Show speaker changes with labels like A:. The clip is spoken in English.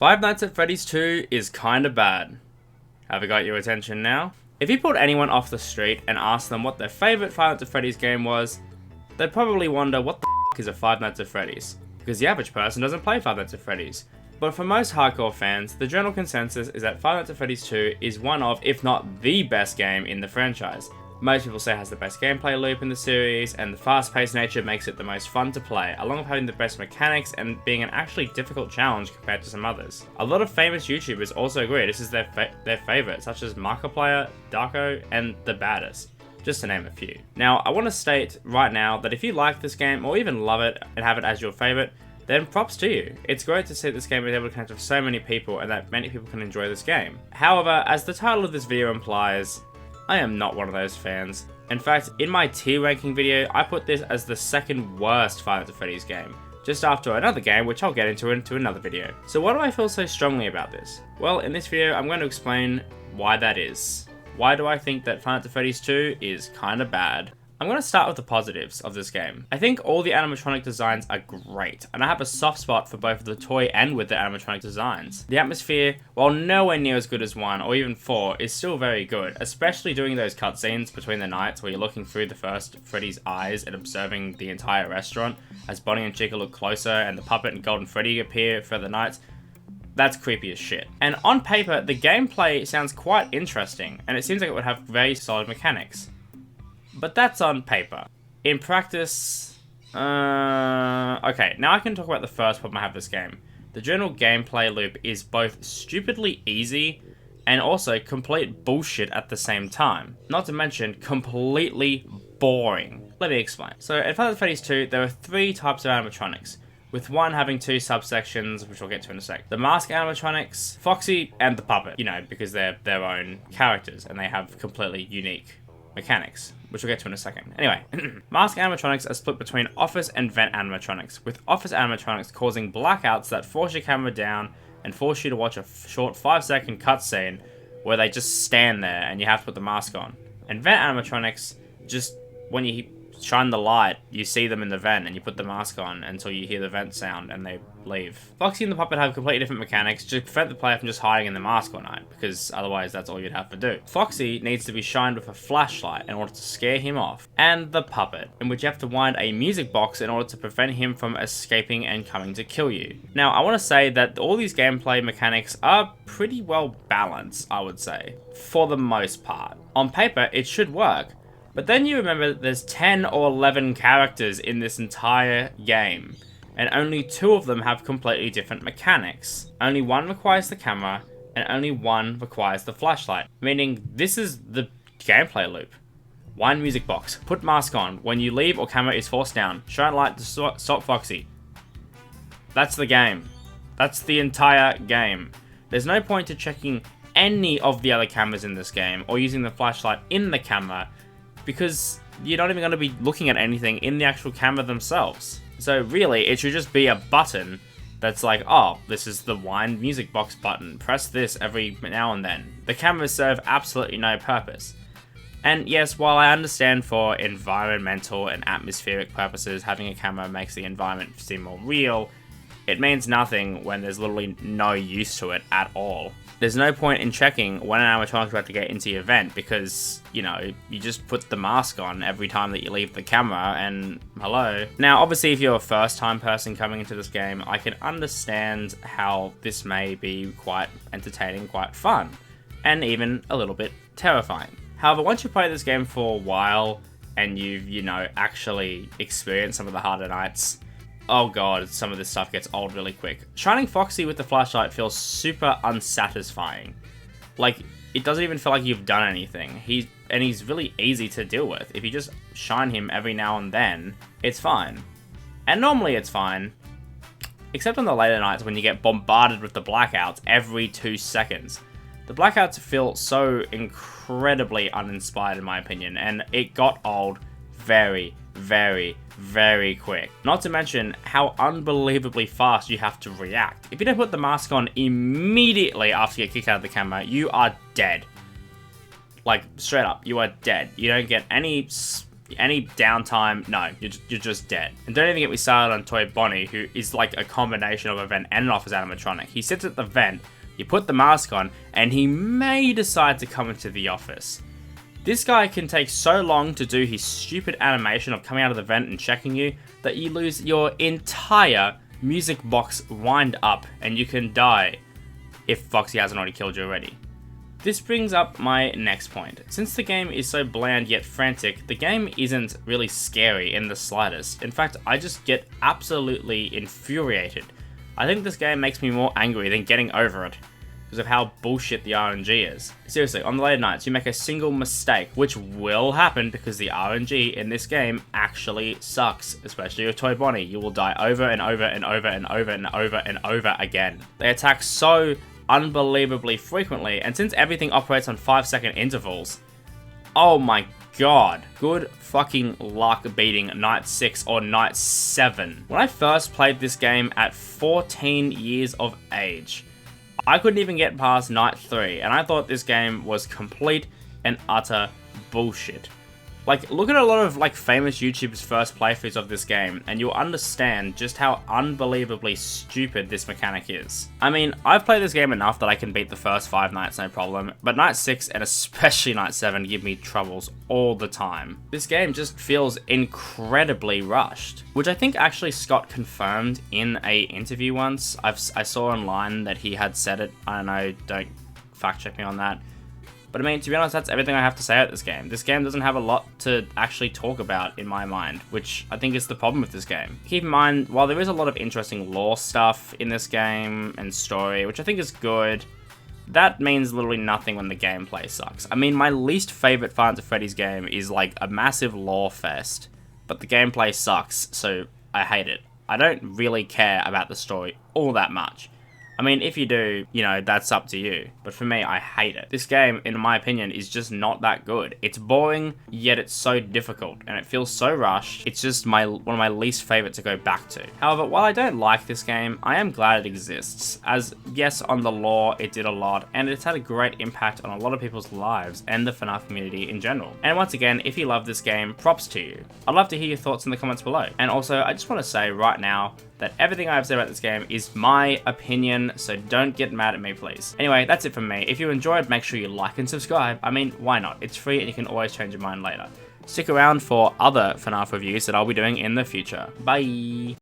A: Five Nights at Freddy's 2 is kinda bad. Have I got your attention now? If you pulled anyone off the street and asked them what their favourite Five Nights at Freddy's game was, they'd probably wonder what the f is a Five Nights at Freddy's, because the average person doesn't play Five Nights at Freddy's. But for most hardcore fans, the general consensus is that Five Nights at Freddy's 2 is one of, if not the best game in the franchise. Most people say it has the best gameplay loop in the series, and the fast-paced nature makes it the most fun to play, along with having the best mechanics and being an actually difficult challenge compared to some others. A lot of famous YouTubers also agree this is their favourite, such as Markiplier, Darko, and The Baddest, just to name a few. Now, I want to state right now that if you like this game, or even love it and have it as your favourite, then props to you. It's great to see this game is able to connect with so many people and that many people can enjoy this game. However, as the title of this video implies, I am not one of those fans. In fact, in my tier ranking video, I put this as the second worst Five Nights at Freddy's game, just after another game which I'll get into another video. So why do I feel so strongly about this? Well, in this video, I'm going to explain why that is. Why do I think that Five Nights at Freddy's 2 is kinda bad? I'm going to start with the positives of this game. I think all the animatronic designs are great, and I have a soft spot for both the toy and with the animatronic designs. The atmosphere, while nowhere near as good as 1 or even 4, is still very good, especially doing those cutscenes between the nights where you're looking through the first Freddy's eyes and observing the entire restaurant as Bonnie and Chica look closer and the puppet and Golden Freddy appear for the nights. That's creepy as shit. And on paper, the gameplay sounds quite interesting, and it seems like it would have very solid mechanics. But that's on paper. In practice, okay, now I can talk about the first problem I have with this game. The general gameplay loop is both stupidly easy and also complete bullshit at the same time. Not to mention, completely boring. Let me explain. So, in Five Nights at Freddy's 2, there are 3 types of animatronics, with one having 2 subsections, which we'll get to in a sec. The mask animatronics, Foxy, and the puppet, you know, because they're their own characters and they have completely unique mechanics, which we'll get to in a second. Anyway, mask animatronics are split between office and vent animatronics, with office animatronics causing blackouts that force your camera down and force you to watch a short 5-second cutscene where they just stand there and you have to put the mask on. And vent animatronics, just when you shine the light, you see them in the vent and you put the mask on until you hear the vent sound and they leave. Foxy and the puppet have completely different mechanics to prevent the player from just hiding in the mask all night, because otherwise that's all you'd have to do. Foxy needs to be shined with a flashlight in order to scare him off, and the puppet, in which you have to wind a music box in order to prevent him from escaping and coming to kill you. Now, I want to say that all these gameplay mechanics are pretty well balanced, I would say, for the most part. On paper, it should work. But then you remember that there's 10 or 11 characters in this entire game, and only 2 of them have completely different mechanics. Only one requires the camera, and only one requires the flashlight, meaning this is the gameplay loop. Wind music box, put mask on, when you leave or camera is forced down, shine light to stop Foxy. That's the game. That's the entire game. There's no point to checking any of the other cameras in this game, or using the flashlight in the camera, because you're not even going to be looking at anything in the actual camera themselves. So really, it should just be a button that's like, oh, this is the wind music box button. Press this every now and then. The cameras serve absolutely no purpose. And yes, while I understand for environmental and atmospheric purposes, having a camera makes the environment seem more real, it means nothing when there's literally no use to it at all. There's no point in checking when an animatronic is about to get into your vent because, you know, you just put the mask on every time that you leave the camera and hello. Now, obviously, if you're a first-time person coming into this game, I can understand how this may be quite entertaining, quite fun, and even a little bit terrifying. However, once you play this game for a while and you've, you know, actually experienced some of the harder nights, oh god, some of this stuff gets old really quick. Shining Foxy with the flashlight feels super unsatisfying. Like, it doesn't even feel like you've done anything. He's really easy to deal with. If you just shine him every now and then, it's fine. And normally it's fine, except on the later nights when you get bombarded with the blackouts every 2 seconds. The blackouts feel so incredibly uninspired in my opinion, and it got old very, very, very quick. Not to mention how unbelievably fast you have to react. If you don't put the mask on immediately after you get kicked out of the camera, you are dead. Like, straight up, you are dead. You don't get any Any downtime, no, you're just dead. And don't even get me started on Toy Bonnie, who is like a combination of a vent and an office animatronic. He sits at the vent, you put the mask on, and he may decide to come into the office. This guy can take so long to do his stupid animation of coming out of the vent and checking you that you lose your entire music box wind up and you can die if Foxy hasn't already killed you already. This brings up my next point. Since the game is so bland yet frantic, the game isn't really scary in the slightest. In fact, I just get absolutely infuriated. I think this game makes me more angry than getting over it, because of how bullshit the RNG is. Seriously, on the later nights, you make a single mistake, which will happen because the RNG in this game actually sucks, especially with Toy Bonnie. You will die over and over and over and over and over and over again. They attack so unbelievably frequently, and since everything operates on 5-second intervals, oh my god, good fucking luck beating Night 6 or Night 7. When I first played this game at 14 years of age, I couldn't even get past Night 3, and I thought this game was complete and utter bullshit. Like, look at a lot of like famous YouTubers' first playthroughs of this game, and you'll understand just how unbelievably stupid this mechanic is. I mean, I've played this game enough that I can beat the first 5 nights no problem, but Night 6 and especially Night 7 give me troubles all the time. This game just feels incredibly rushed, which I think actually Scott confirmed in a interview once. I saw online that he had said it. I don't know, don't fact check me on that. But I mean, to be honest, that's everything I have to say about this game. This game doesn't have a lot to actually talk about in my mind, which I think is the problem with this game. Keep in mind, while there is a lot of interesting lore stuff in this game and story, which I think is good, that means literally nothing when the gameplay sucks. I mean, my least favorite Five Nights at Freddy's game is like a massive lore fest, but the gameplay sucks, so I hate it. I don't really care about the story all that much. I mean, if you do, you know, that's up to you. But for me, I hate it. This game, in my opinion, is just not that good. It's boring, yet it's so difficult, and it feels so rushed. It's just one of my least favorite to go back to. However, while I don't like this game, I am glad it exists, as yes, on the lore, it did a lot, and it's had a great impact on a lot of people's lives and the FNAF community in general. And once again, if you love this game, props to you. I'd love to hear your thoughts in the comments below. And also, I just want to say right now that everything I have said about this game is my opinion, so don't get mad at me, please. Anyway, that's it from me. If you enjoyed, make sure you like and subscribe. I mean, why not? It's free and you can always change your mind later. Stick around for other FNAF reviews that I'll be doing in the future. Bye!